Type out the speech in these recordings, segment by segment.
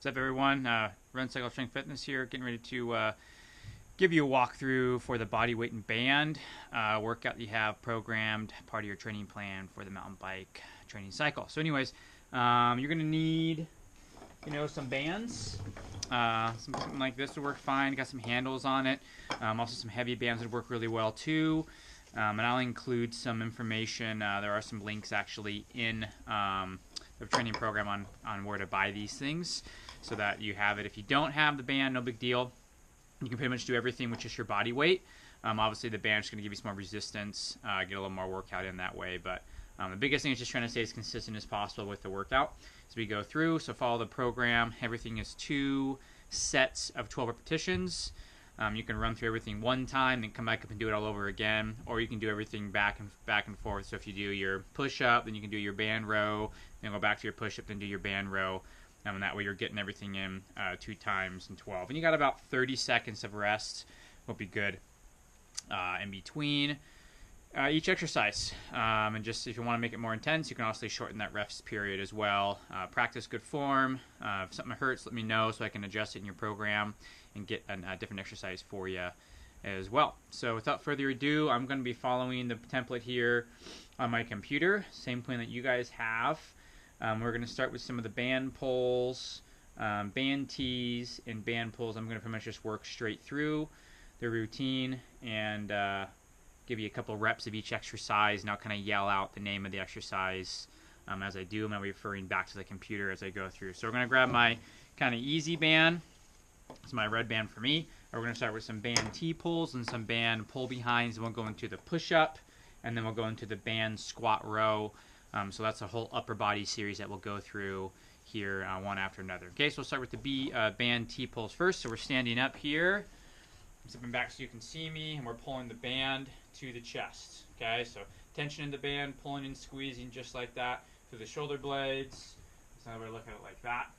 What's up, everyone? Run Cycle Strength Fitness here, getting ready to give you a walkthrough for the body weight and band workout you have programmed, part of your training plan for the mountain bike training cycle. So anyways, you're going to need, some bands. Something like this would work fine. Got some handles on it. Also some heavy bands would work really well too. And I'll include some information. There are some links actually in the training program on where to buy these things, so that you have it. If you don't have the band, no big deal. You can pretty much do everything with just your body weight. Obviously, the band's going to give you some more resistance, get a little more workout in that way. But the biggest thing is just trying to stay as consistent as possible with the workout as we go through. So follow the program. Everything is 2 sets of 12 repetitions. You can run through everything one time, then come back up and do it all over again, or you can do everything back and forth. So if you do your push-up, then you can do your band row, then go back to your push-up, then do your band row. And that way you're getting everything in 2 times in 12. And you got about 30 seconds of rest. Will be good in between each exercise. And just if you want to make it more intense, you can also shorten that rest period as well. Practice good form. If something hurts, let me know so I can adjust it in your program and get a different exercise for you as well. So without further ado, I'm going to be following the template here on my computer. Same plan that you guys have. We're going to start with some of the band pulls, band tees, and band pulls. I'm going to pretty much just work straight through the routine and give you a couple reps of each exercise, and I'll kind of yell out the name of the exercise as I do. I'm going to be referring back to the computer as I go through. So we're going to grab my kind of easy band. It's my red band for me. We're going to start with some band T pulls and some band pull behinds, and we'll go into the push-up, and then we'll go into the band squat row. So that's a whole upper body series that we'll go through here one after another. Okay, so we'll start with the band T pulls first. So we're standing up here. I'm stepping back so you can see me, and we're pulling the band to the chest. Okay, so tension in the band, pulling and squeezing just like that through the shoulder blades. That's another way to look at it, like that.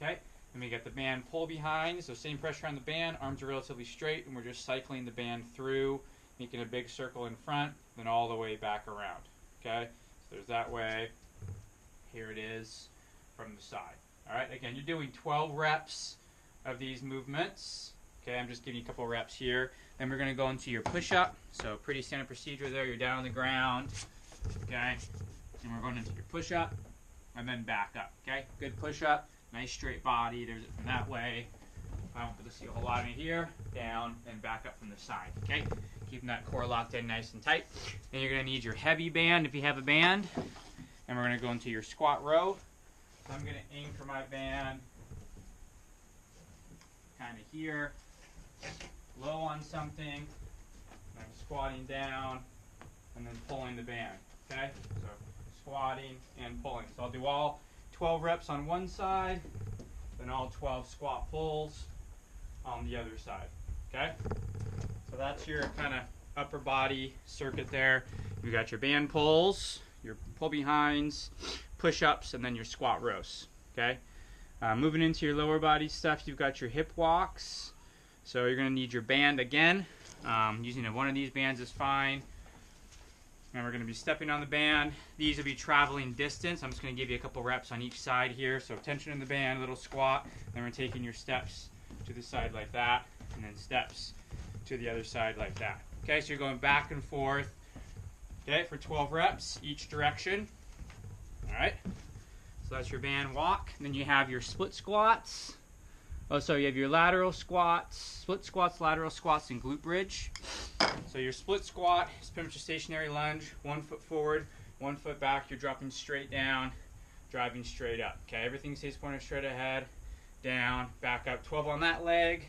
Okay, then we get the band pull behind. So same pressure on the band, arms are relatively straight, and we're just cycling the band through, making a big circle in front, then all the way back around. Okay. There's that way. Here it is from the side. All right, again, you're doing 12 reps of these movements. Okay, I'm just giving you a couple reps here. Then we're going to go into your push-up. So pretty standard procedure there. You're down on the ground. Okay, and we're going into your push-up and then back up. Okay, good push-up, nice straight body. There's it from that way. I won't be able to see a whole lot of it here. Down and back up from the side. Okay. Keeping that core locked in nice and tight. Then you're going to need your heavy band if you have a band. And we're going to go into your squat row. So I'm going to aim for my band kind of here, low on something. I'm squatting down and then pulling the band. Okay? So squatting and pulling. So I'll do all 12 reps on one side, then all 12 squat pulls on the other side. Okay? So that's your kind of upper body circuit there. You got your band pulls, your pull behinds, push-ups, and then your squat rows. Okay. Moving into your lower body stuff, you've got your hip walks. So you're going to need your band again. Using one of these bands is fine. And we're going to be stepping on the band. These will be traveling distance. I'm just going to give you a couple reps on each side here. So tension in the band, a little squat. Then we're taking your steps to the side like that, and then steps to the other side like that. Okay, so you're going back and forth, okay, for 12 reps each direction. All right, so that's your band walk. And then you have your split squats. Oh, so you have your lateral squats, split squats, lateral squats, and glute bridge. So your split squat is pretty much a stationary lunge, 1 foot forward, 1 foot back. You're dropping straight down, driving straight up. Okay, everything stays pointed straight ahead, down, back up. 12 on that leg.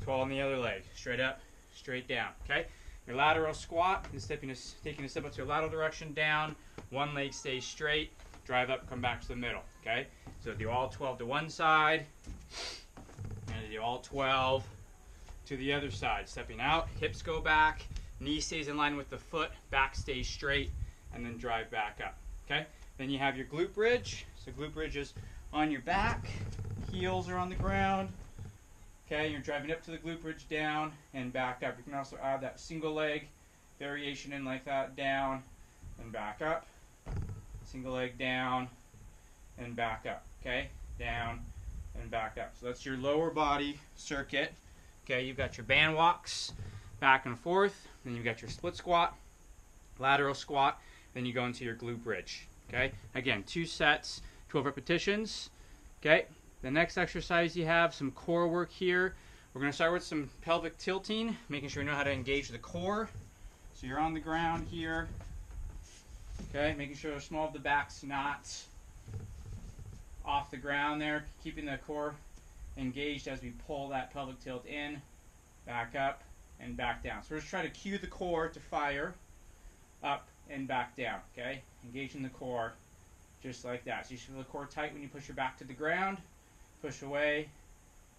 12 on the other leg, straight up, straight down. Okay, your lateral squat is taking a step up to your lateral direction, down. One leg stays straight, drive up, come back to the middle. Okay, so do all 12 to one side, and do all 12 to the other side. Stepping out, hips go back, knee stays in line with the foot, back stays straight, and then drive back up. Okay, then you have your glute bridge. So glute bridge is on your back, heels are on the ground. Okay, you're driving up to the glute bridge, down and back up. You can also add that single leg variation in like that, down and back up. Single leg down and back up. Okay, down and back up. So that's your lower body circuit. Okay, you've got your band walks back and forth, then you've got your split squat, lateral squat, then you go into your glute bridge. Okay, again, 2 sets, 12 repetitions. Okay, the next exercise you have some core work here. We're going to start with some pelvic tilting, making sure you know how to engage the core. So you're on the ground here. Okay, making sure the small of the back's not off the ground there, keeping the core engaged as we pull that pelvic tilt in, back up, and back down. So we're just trying to cue the core to fire up and back down, okay? Engaging the core just like that. So you should feel the core tight when you push your back to the ground, push away,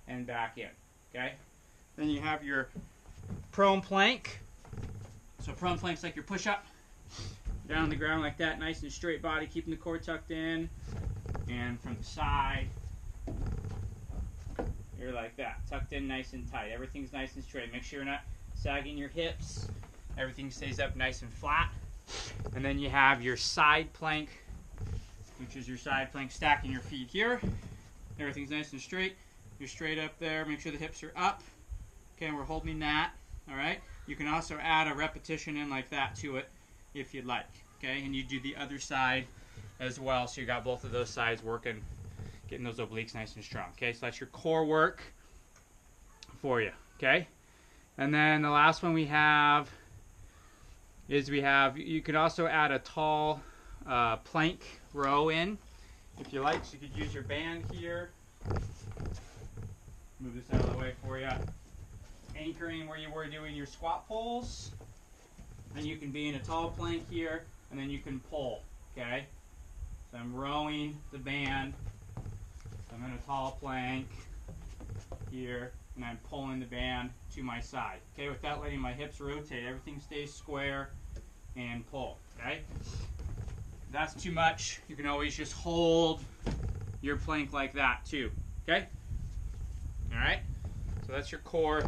and back in, okay? Then you have your prone plank. So prone plank's like your push-up. Down on the ground like that, nice and straight body, keeping the core tucked in. And from the side, you're like that, tucked in nice and tight. Everything's nice and straight. Make sure you're not sagging your hips. Everything stays up nice and flat. And then you have your side plank, which is your side plank, stacking your feet here. Everything's nice and straight. You're straight up there. Make sure the hips are up. Okay, and we're holding that. All right. You can also add a repetition in like that to it if you'd like. Okay, and you do the other side as well. So you got both of those sides working, getting those obliques nice and strong. Okay, so that's your core work for you. Okay, and then the last one we have is you could also add a tall plank row in if you like. So you could use your band here. Move this out of the way for you. Anchoring where you were doing your squat pulls. Then you can be in a tall plank here, and then you can pull. Okay, so I'm rowing the band. So I'm in a tall plank here, and I'm pulling the band to my side. Okay, without letting my hips rotate, everything stays square and pull. Okay, if that's too much, you can always just hold your plank like that too. Okay, all right. So that's your core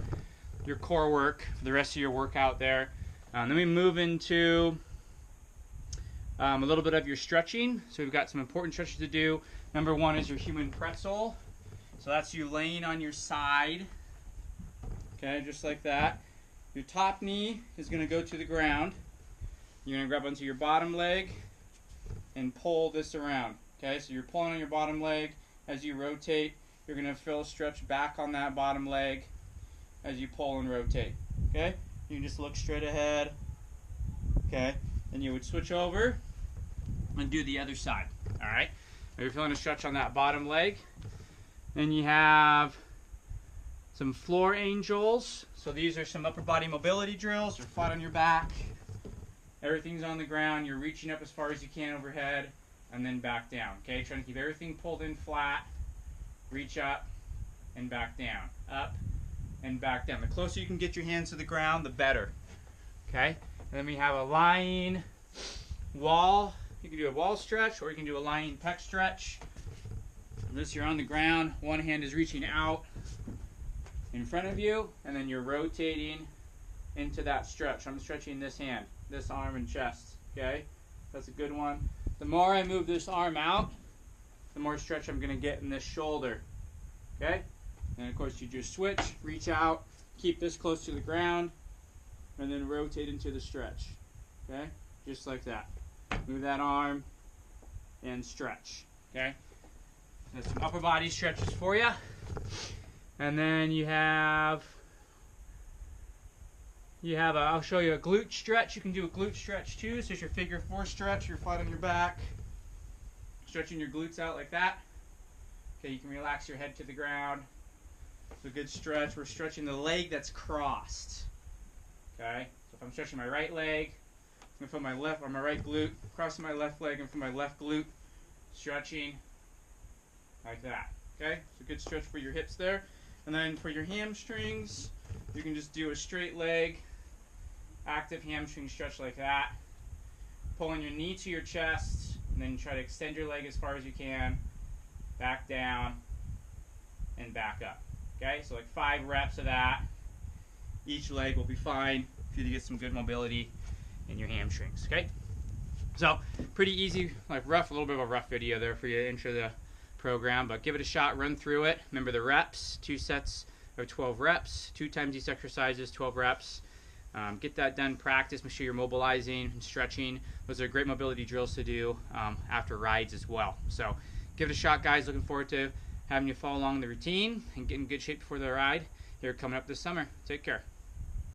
work for the rest of your workout there. Then we move into a little bit of your stretching. So we've got some important stretches to do. Number 1 is your human pretzel. So that's you laying on your side. Okay, just like that. Your top knee is going to go to the ground. You're going to grab onto your bottom leg and pull this around. Okay, so you're pulling on your bottom leg. As you rotate, you're going to feel a stretch back on that bottom leg as you pull and rotate. Okay, you can just look straight ahead. Okay, then you would switch over and do the other side. All right, now you're feeling a stretch on that bottom leg. Then you have some floor angels. So these are some upper body mobility drills. You're flat on your back. Everything's on the ground. You're reaching up as far as you can overhead and then back down. Okay, trying to keep everything pulled in flat. Reach up and back down. Up and back down. The closer you can get your hands to the ground, the better. Okay, and then we have a lying wall. You can do a wall stretch, or you can do a lying pec stretch. Unless you're on the ground, one hand is reaching out in front of you, and then you're rotating into that stretch. I'm stretching this hand, this arm and chest. Okay, that's a good one. The more I move this arm out, the more stretch I'm going to get in this shoulder. Okay, and of course you just switch, reach out, keep this close to the ground, and then rotate into the stretch. Okay, just like that. Move that arm and stretch. Okay, that's some upper body stretches for you. And then you have I'll show you a glute stretch. You can do a glute stretch too. So it's your figure 4 stretch. You're flat on your back, stretching your glutes out like that. Okay, you can relax your head to the ground. It's a good stretch. We're stretching the leg that's crossed. Okay, so if I'm stretching my right leg, I'm going to feel my left or my right glute, crossing my left leg, and feel my left glute stretching like that. Okay, so good stretch for your hips there. And then for your hamstrings, you can just do a straight leg, active hamstring stretch like that. Pulling your knee to your chest, and then try to extend your leg as far as you can. Back down and back up. Okay, so like 5 reps of that. Each leg will be fine for you to get some good mobility in your hamstrings. Okay, so pretty easy, like rough, a little bit of a rough video there for you to enter program, but give it a shot, run through it. Remember the reps, 2 sets of 12 reps, 2 times these exercises, 12 reps. Get that done, practice, make sure you're mobilizing and stretching. Those are great mobility drills to do after rides as well. So give it a shot, guys. Looking forward to having you follow along the routine and get in good shape before the ride here coming up this summer. Take care.